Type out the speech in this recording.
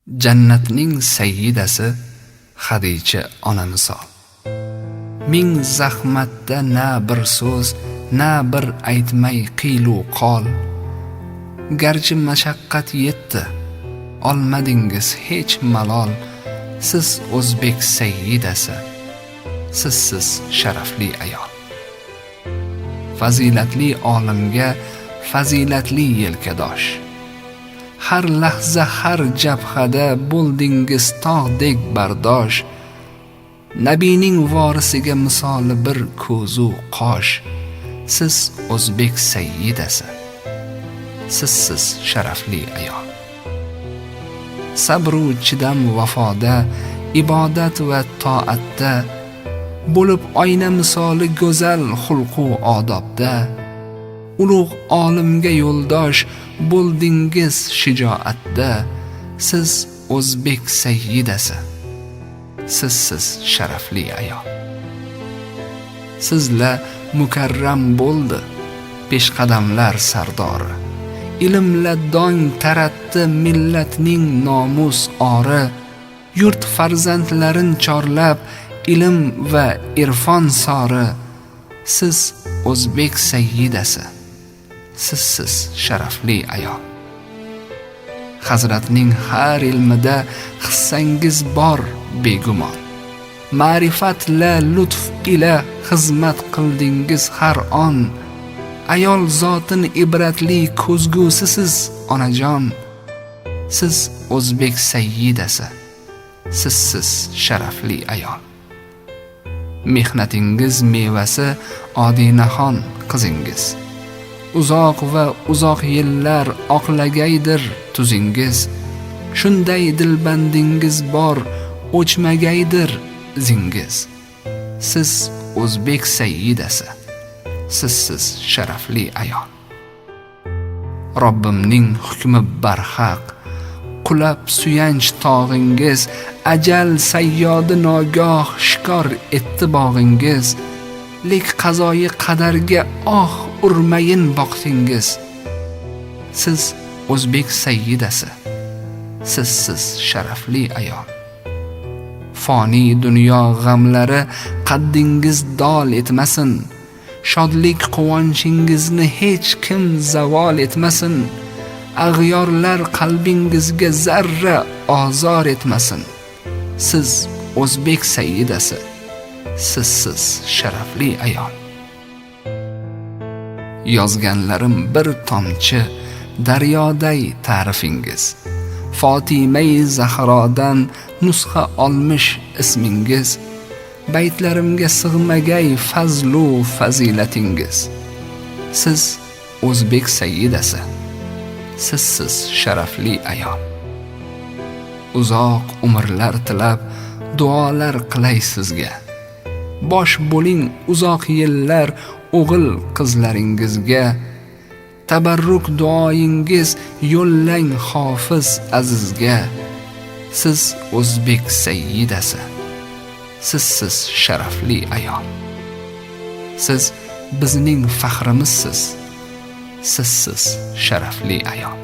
Jannatning sayyidasi Xadicha ona misol. Ming zahmatda na bir so'z, na bir aytmay qilu qol. Garchi mashaqqat yetdi, olmadingiz hech malol. Siz o'zbek sayyidasi, sizsiz sharafli ayol. Fazilatli olimga fazilatli yelkadosh. Har lahza, har jabhada bo'ldingiz tog'dek bardosh. Nabiyning vorisiga misoli bir ko'zu qosh. Siz o'zbek sayyidasi, sizsiz sharafli ayol. Sabru chidam vafoda, ibodat va toatda, bo'lib oyna misoli go'zal xulqu odobda. Ulug' olimga yo'ldosh bo'ldingiz shijoatda. Siz o'zbek sayyidasi, sizsiz sharafli ayol. Sizla mukarram bo'ldi peshqadamlar sardori. Ilmla dong taratdi millatning nomus ori. Yurt farzandlarin chorlab ilm va irfon sori. Siz o'zbek sayyidasi, sizsiz sharafli ayol. Hazratning har ilmida hissangiz bor begumon. Ma'rifatla lutf ila xizmat qildingiz har on. Ayol zotin ibratli ko'zgusisiz onajon. Siz o'zbek sayyidasi, sizsiz sharafli ayol. Mehnatingiz mevasi odinaxon qizingiz. Uzoq va uzoq yillar oqlagaydir tuzingiz. Shunday dilbandingiz bor, o'chmagaydir izingiz. Siz o'zbek sayyidasi, sizsiz sharafli ayol. Robbimning hukmi barhaq, qulab suyanch tog'ingiz. Ajal sayyodi nogoh shikor etdi bog'ingiz. Lek qazoyi qadarga urmayin boqtingiz. Siz o'zbek sayyidasi, sizsiz sharafli ayol. Foni dunyo g'amlari qaddingiz dol etmasin. Shodlik quvonchingizni hech kim zavol etmasin. Ag'yorlar qalbingizga zarra ozor etmasin. Siz o'zbek sayyidasi, sizsiz sharafli ayol. Yozganlarim bir tomchi daryoday ta'rifingiz. Fotimai Zahrodan nusxa olmish ismingiz. Baytlarimga sig'magay fazlu fazilatingiz. Siz o'zbek sayyidasi, sizsiz sharafli ayol. Uzoq umrlar tilab duolar qilay sizga. Bosh bo'ling uzoq yillar o'g'il qizlaringizga. Tabarruk duoyingiz yo'llang hofiz azizga. Siz o'zbek sayyidasi, sizsiz sharafli ayol. Siz bizning faxrimizsiz, sizsiz sharafli ayol.